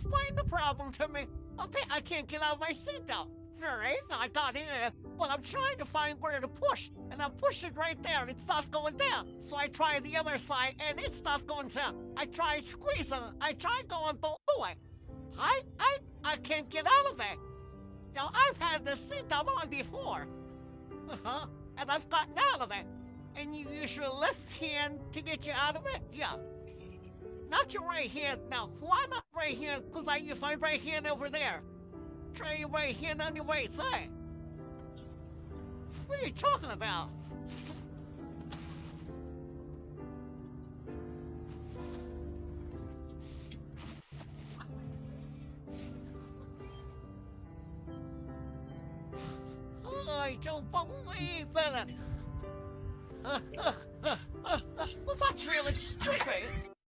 explain the problem to me. Okay, I can't get out of my seatbelt. All right, I got in there, but I'm trying to find where to push, and I'm pushing right there, and it stops going down. So I try the other side, and it stops going down. I try squeezing, I try going the way. I can't get out of it. Now, I've had the seatbelt on before. Uh-huh, and I've gotten out of it. And you use your left hand to get you out of it? Yeah. Not your right hand. Now, why not right hand? Because I use my right hand over there. Try your right hand on your right side. What are you talking about? I don't believe it. Well, that's really stupid.